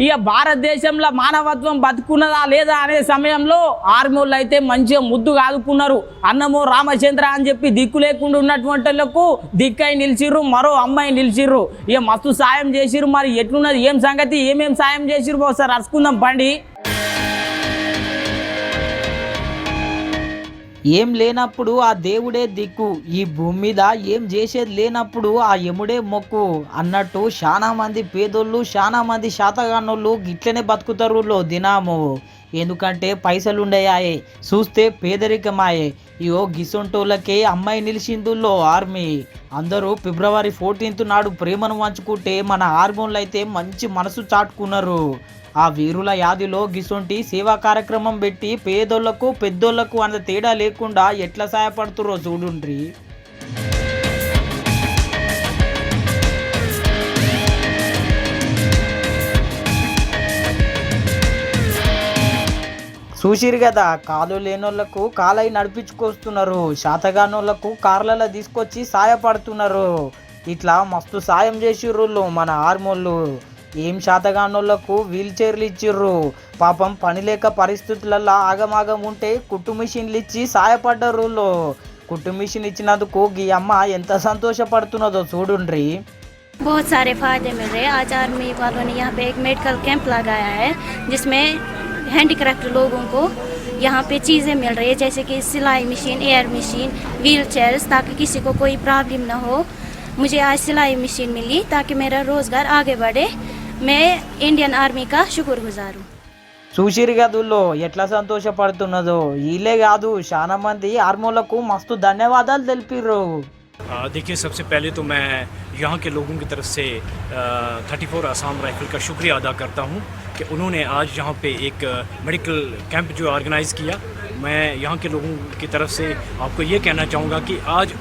ఇక భారతదేశంలో మానవత్వం బతుకున్నదా లేదా అనే సమయంలో ఆర్మీలు అయితే మంచిగా ముద్దు కాదుకున్నారు. అన్నమో రామచంద్ర అని చెప్పి దిక్కు లేకుండా ఉన్నటువంటి వాళ్ళకు దిక్కై నిలిచిర్రు, మరో అమ్మాయి నిలిచిర్రు. ఇక మస్తు సాయం చేసిర్రు. మరి ఎట్లున్నది ఏం సంగతి, ఏమేం సాయం చేసిర్రు ఒకసారి అరుచుకుందాం బండి. ఏం లేనప్పుడు ఆ దేవుడే దిక్కు, ఈ భూమి మీద ఏం చేసేది లేనప్పుడు ఆ యముడే మొక్కు అన్నట్టు చాలా మంది పేదోళ్ళు, చాలా మంది శాతగానోళ్ళు గిట్లనే బతుకుతారు దినాము. ఎందుకంటే పైసలు ఉండయాయే, చూస్తే పేదరికమాయే. ఇగో గిసొంటోళ్ళకే అమ్మాయి నిలిచిందుల్లో ఆర్మీ. అందరూ ఫిబ్రవరి 14 నాడు ప్రేమను పంచుకుంటే మన ఆర్మీలు అయితే మంచి మనసు చాటుకున్నారు. ఆ వీరుల యాదిలో గిసొంటి సేవా కార్యక్రమం పెట్టి పేదోళ్లకు పెద్దోళ్లకు అంత తేడా లేకుండా ఎట్లా సహాయపడుతురో చూడుండ్రి. చూసిరు కదా, కాలు లేనోళ్లకు కాలై నడిపించుకొస్తున్నారు, శాతగానోళ్లకు కార్లలో తీసుకొచ్చి సాయపడుతున్నారు. ఇట్లా మస్తు సాయం చేసిర్రు మన ఆర్మోళ్ళు. ఏం శాతగానోళ్లకు వీల్ చైర్లు ఇచ్చిర్రు. పాపం పని లేక పరిస్థితులలో ఆగమాగం ఉంటే కుట్టు మిషన్లు ఇచ్చి సాయపడ్డరు. కుట్టు మిషన్ ఇచ్చినందుకు ఈ అమ్మ ఎంత సంతోషపడుతున్నదో చూడుండ్రి. बहुत सारे फ़ायदे मिल रहे हैं। आज आर्मी वालों ने यहाँ पे एक मेडिकल कैंप लगाया है जिसमें हैंडीक्राफ्ट लोगों को यहाँ पे चीज़ें मिल रही है, जैसे कि सिलाई machine, air machine, wheel chairs, ताकि किसी को कोई प्रॉब्लम ना हो। मुझे आज सिलाई मशीन मिली ताकि मेरा रोज़गार आगे बढ़े। मैं इंडियन आर्मी का शुक्रगुजार हूँ. చూసిరు గదుల్లో ఎట్లా సంతోషపడుతున్నదో. వీళ్ళే కాదు చాలా మంది ఆర్మోలకు మస్తు ధన్యవాదాలు తెలిపిర్రు. देखिए, सबसे पहले तो मैं यहाँ के लोगों की तरफ से 34 आसाम राइफल का शुक्रिया अदा करता हूँ कि उन्होंने आज यहाँ पे एक मेडिकल कैंप जो ऑर्गेनाइज़ किया। मैं यहाँ के लोगों की तरफ से आपको ये कहना चाहूँगा कि आज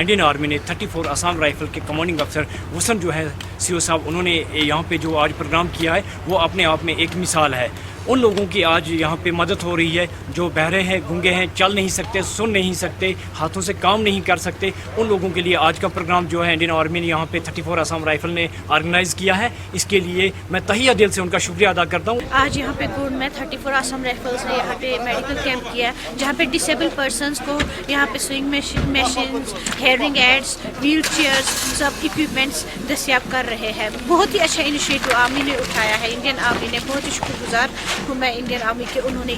इंडियन आर्मी ने 34 आसाम राइफल के कमांडिंग अफसर वसन जो है सीओ साहब, उन्होंने यहाँ पे जो आज प्रोग्राम किया है वो अपने आप में एक मिसाल है। उन लोगों की आज यहाँ पे मदद हो रही है जो बहरे हैं, गूंगे हैं, चल नहीं सकते, सुन नहीं सकते, हाथों से काम नहीं कर सकते। उन लोगों के लिए आज का प्रोग्राम जो है इंडियन आर्मी ने यहाँ पे 34 आसाम राइफल ने ऑर्गेनाइज़ किया है। इसके लिए मैं तहिया दिल से उनका शुक्रिया अदा करता हूँ। आज यहाँ पे गुड में 34 आसाम राइफल्स ने यहाँ पे मेडिकल कैंप किया है, जहाँ पे डिसेबल पर्सनस को यहाँ पे swing machines, hearing ads, wheel chairs, सब इक्विपमेंट्स दस्तियाब कर रहे हैं। बहुत ही अच्छा इनिशिएटिव आर्मी ने उठाया है, इंडियन आर्मी ने। बहुत ही शुक्रगुजार हूँ मैं इंडियन आर्मी के, उन्होंने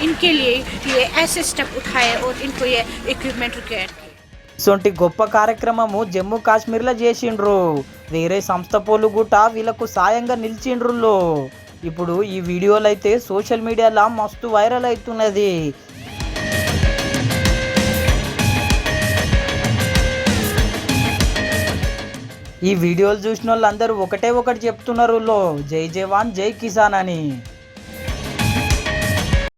इनके लिए ये ऐसे स्टेप उठाए और इनको ये इक्विपमेंट रिक्वायर किए. ఇసొంటి గొప్ప కార్యక్రమము జమ్మూ కాశ్మీర్లో చేసిండ్రు. వేరే సంస్థ పోలు గుట వీళ్ళకు సాయంగా నిలిచిండ్రు. ఇప్పుడు ఈ వీడియోలు అయితే సోషల్ మీడియాలో మస్తు వైరల్ అవుతున్నది. ఈ వీడియోలు చూసిన వాళ్ళందరూ ఒకటే ఒకటి చెప్తున్నారు, జై జవాన్ జై కిసాన్ అని.